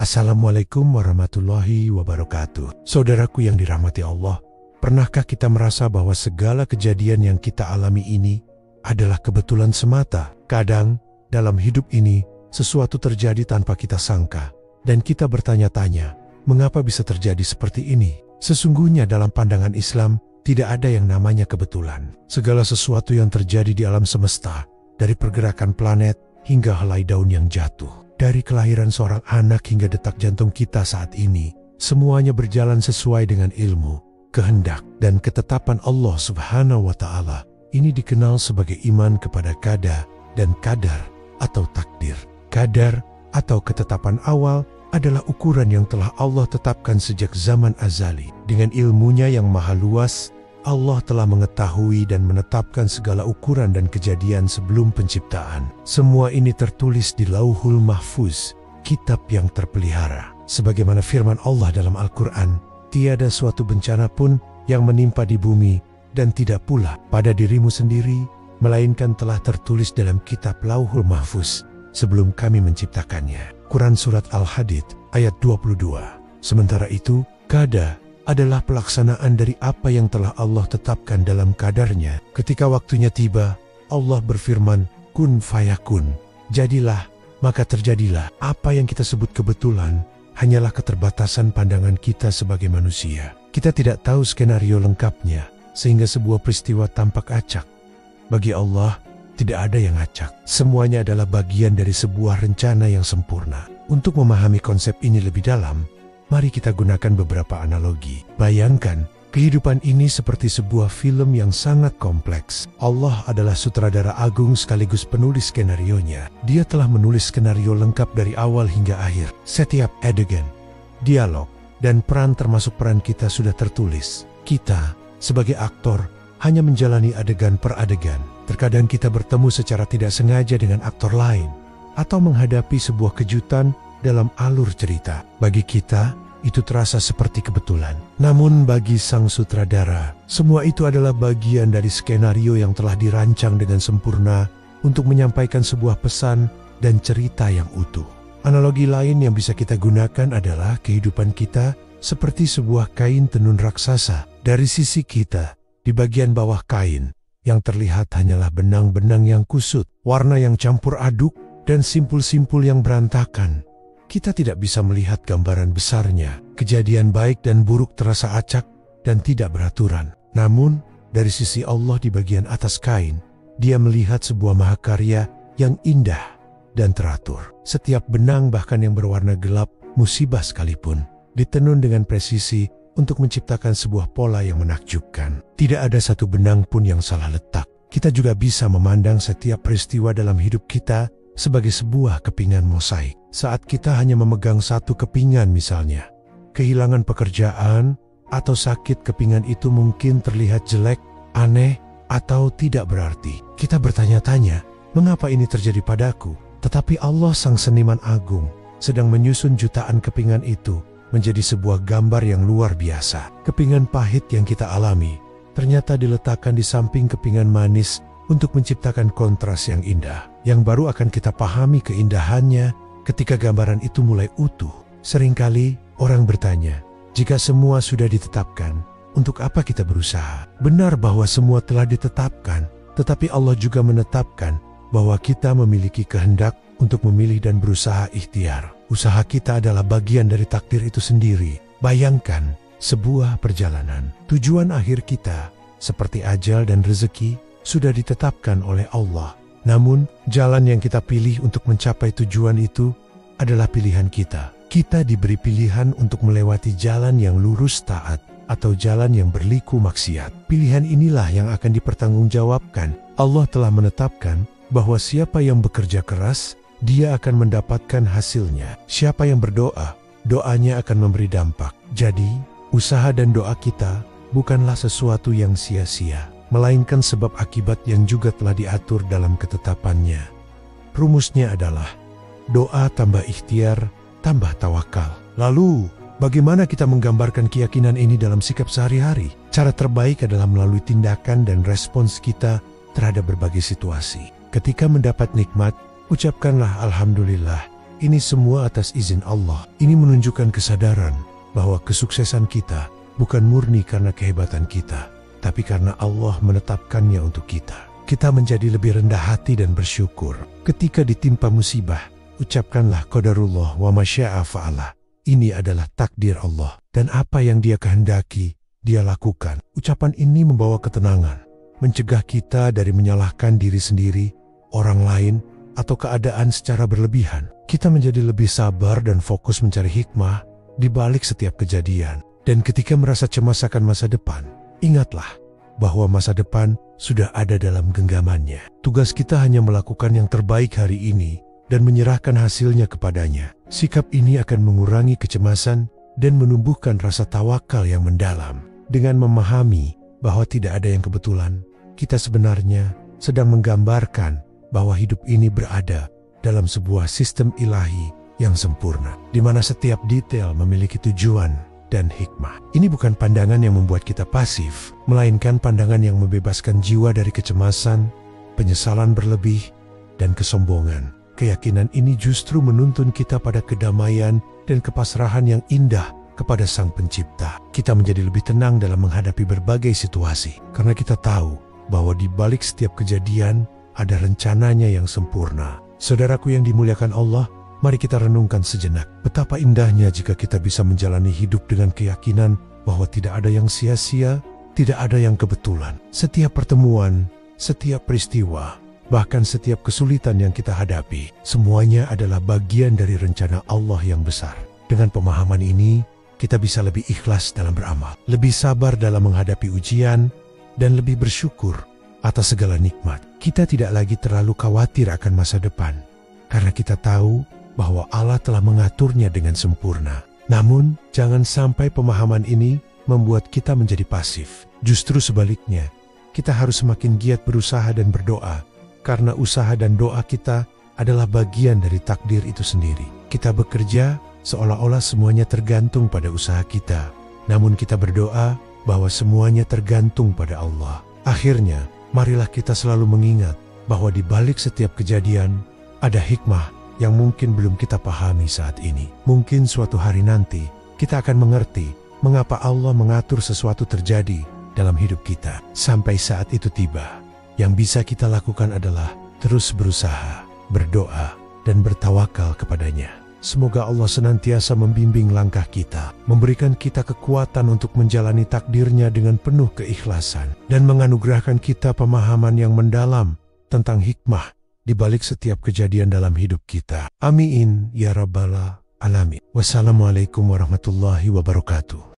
Assalamualaikum warahmatullahi wabarakatuh. Saudaraku yang dirahmati Allah, pernahkah kita merasa bahwa segala kejadian yang kita alami ini adalah kebetulan semata? Kadang dalam hidup ini sesuatu terjadi tanpa kita sangka, dan kita bertanya-tanya, mengapa bisa terjadi seperti ini? Sesungguhnya dalam pandangan Islam, tidak ada yang namanya kebetulan. Segala sesuatu yang terjadi di alam semesta, dari pergerakan planet hingga helai daun yang jatuh, dari kelahiran seorang anak hingga detak jantung kita saat ini, semuanya berjalan sesuai dengan ilmu, kehendak, dan ketetapan Allah Subhanahu wa Ta'ala. Ini dikenal sebagai iman kepada qada dan qadar atau takdir. Qadar atau ketetapan awal adalah ukuran yang telah Allah tetapkan sejak zaman azali. Dengan ilmunya yang maha luas, Allah telah mengetahui dan menetapkan segala ukuran dan kejadian sebelum penciptaan. Semua ini tertulis di Lauhul Mahfuz, kitab yang terpelihara. Sebagaimana firman Allah dalam Al-Quran, tiada suatu bencana pun yang menimpa di bumi dan tidak pula pada dirimu sendiri, melainkan telah tertulis dalam kitab Lauhul Mahfuz sebelum kami menciptakannya. Quran Surat Al-Hadid ayat 22. Sementara itu, qada adalah pelaksanaan dari apa yang telah Allah tetapkan dalam qadarnya. Ketika waktunya tiba, Allah berfirman, kun fayakun, jadilah, maka terjadilah. Apa yang kita sebut kebetulan hanyalah keterbatasan pandangan kita sebagai manusia. Kita tidak tahu skenario lengkapnya, sehingga sebuah peristiwa tampak acak. Bagi Allah, tidak ada yang acak. Semuanya adalah bagian dari sebuah rencana yang sempurna. Untuk memahami konsep ini lebih dalam, mari kita gunakan beberapa analogi. Bayangkan, kehidupan ini seperti sebuah film yang sangat kompleks. Allah adalah sutradara agung sekaligus penulis skenarionya. Dia telah menulis skenario lengkap dari awal hingga akhir. Setiap adegan, dialog, dan peran termasuk peran kita sudah tertulis. Kita, sebagai aktor, hanya menjalani adegan per adegan. Terkadang kita bertemu secara tidak sengaja dengan aktor lain, atau menghadapi sebuah kejutan dalam alur cerita. Bagi kita, itu terasa seperti kebetulan. Namun bagi sang sutradara, semua itu adalah bagian dari skenario yang telah dirancang dengan sempurna untuk menyampaikan sebuah pesan dan cerita yang utuh. Analogi lain yang bisa kita gunakan adalah kehidupan kita seperti sebuah kain tenun raksasa. Dari sisi kita, di bagian bawah kain, yang terlihat hanyalah benang-benang yang kusut, warna yang campur aduk, dan simpul-simpul yang berantakan. Kita tidak bisa melihat gambaran besarnya. Kejadian baik dan buruk terasa acak dan tidak beraturan. Namun, dari sisi Allah di bagian atas kain, Dia melihat sebuah mahakarya yang indah dan teratur. Setiap benang bahkan yang berwarna gelap, musibah sekalipun, ditenun dengan presisi untuk menciptakan sebuah pola yang menakjubkan. Tidak ada satu benang pun yang salah letak. Kita juga bisa memandang setiap peristiwa dalam hidup kita sebagai sebuah kepingan mosaik. Saat kita hanya memegang satu kepingan misalnya, kehilangan pekerjaan atau sakit, kepingan itu mungkin terlihat jelek, aneh, atau tidak berarti. Kita bertanya-tanya, mengapa ini terjadi padaku? Tetapi Allah sang seniman agung sedang menyusun jutaan kepingan itu menjadi sebuah gambar yang luar biasa. Kepingan pahit yang kita alami ternyata diletakkan di samping kepingan manis untuk menciptakan kontras yang indah, yang baru akan kita pahami keindahannya ketika gambaran itu mulai utuh. Seringkali orang bertanya, jika semua sudah ditetapkan, untuk apa kita berusaha? Benar bahwa semua telah ditetapkan, tetapi Allah juga menetapkan bahwa kita memiliki kehendak untuk memilih dan berusaha ikhtiar. Usaha kita adalah bagian dari takdir itu sendiri. Bayangkan sebuah perjalanan. Tujuan akhir kita, seperti ajal dan rezeki, sudah ditetapkan oleh Allah. Namun, jalan yang kita pilih untuk mencapai tujuan itu adalah pilihan kita. Kita diberi pilihan untuk melewati jalan yang lurus taat atau jalan yang berliku maksiat. Pilihan inilah yang akan dipertanggungjawabkan. Allah telah menetapkan bahwa siapa yang bekerja keras, dia akan mendapatkan hasilnya. Siapa yang berdoa, doanya akan memberi dampak. Jadi, usaha dan doa kita bukanlah sesuatu yang sia-sia, melainkan sebab akibat yang juga telah diatur dalam ketetapannya. Rumusnya adalah doa tambah ikhtiar tambah tawakal. Lalu, bagaimana kita menggambarkan keyakinan ini dalam sikap sehari-hari? Cara terbaik adalah melalui tindakan dan respons kita terhadap berbagai situasi. Ketika mendapat nikmat, ucapkanlah Alhamdulillah, Ini semua atas izin Allah. Ini menunjukkan kesadaran bahwa kesuksesan kita bukan murni karena kehebatan kita, tapi karena Allah menetapkannya untuk kita. Kita menjadi lebih rendah hati dan bersyukur. Ketika ditimpa musibah, ucapkanlah qadarullah wa masya'a fa'ala. Ini adalah takdir Allah, dan apa yang Dia kehendaki, Dia lakukan. Ucapan ini membawa ketenangan, mencegah kita dari menyalahkan diri sendiri, orang lain, atau keadaan secara berlebihan. Kita menjadi lebih sabar dan fokus mencari hikmah di balik setiap kejadian. Dan ketika merasa cemas akan masa depan, ingatlah bahwa masa depan sudah ada dalam genggamannya. Tugas kita hanya melakukan yang terbaik hari ini dan menyerahkan hasilnya kepadanya. Sikap ini akan mengurangi kecemasan dan menumbuhkan rasa tawakal yang mendalam. Dengan memahami bahwa tidak ada yang kebetulan, kita sebenarnya sedang menggambarkan bahwa hidup ini berada dalam sebuah sistem ilahi yang sempurna, di mana setiap detail memiliki tujuan dan hikmah. Ini bukan pandangan yang membuat kita pasif, melainkan pandangan yang membebaskan jiwa dari kecemasan, penyesalan berlebih, dan kesombongan. Keyakinan ini justru menuntun kita pada kedamaian dan kepasrahan yang indah kepada Sang Pencipta. Kita menjadi lebih tenang dalam menghadapi berbagai situasi, karena kita tahu bahwa di balik setiap kejadian ada rencananya yang sempurna. Saudaraku yang dimuliakan Allah, mari kita renungkan sejenak. Betapa indahnya jika kita bisa menjalani hidup dengan keyakinan bahwa tidak ada yang sia-sia, tidak ada yang kebetulan. Setiap pertemuan, setiap peristiwa, bahkan setiap kesulitan yang kita hadapi, semuanya adalah bagian dari rencana Allah yang besar. Dengan pemahaman ini, kita bisa lebih ikhlas dalam beramal, lebih sabar dalam menghadapi ujian, dan lebih bersyukur atas segala nikmat. Kita tidak lagi terlalu khawatir akan masa depan, karena kita tahu bahwa Allah telah mengaturnya dengan sempurna. Namun, jangan sampai pemahaman ini membuat kita menjadi pasif. Justru sebaliknya, kita harus semakin giat berusaha dan berdoa, karena usaha dan doa kita adalah bagian dari takdir itu sendiri. Kita bekerja seolah-olah semuanya tergantung pada usaha kita, namun kita berdoa bahwa semuanya tergantung pada Allah. Akhirnya, marilah kita selalu mengingat bahwa di balik setiap kejadian ada hikmah yang mungkin belum kita pahami saat ini. Mungkin suatu hari nanti kita akan mengerti mengapa Allah mengatur sesuatu terjadi dalam hidup kita. Sampai saat itu tiba, yang bisa kita lakukan adalah terus berusaha, berdoa, dan bertawakal kepadanya. Semoga Allah senantiasa membimbing langkah kita, memberikan kita kekuatan untuk menjalani takdirnya dengan penuh keikhlasan, dan menganugerahkan kita pemahaman yang mendalam tentang hikmah di balik setiap kejadian dalam hidup kita. Amin ya rabbal alamin. Wassalamualaikum warahmatullahi wabarakatuh.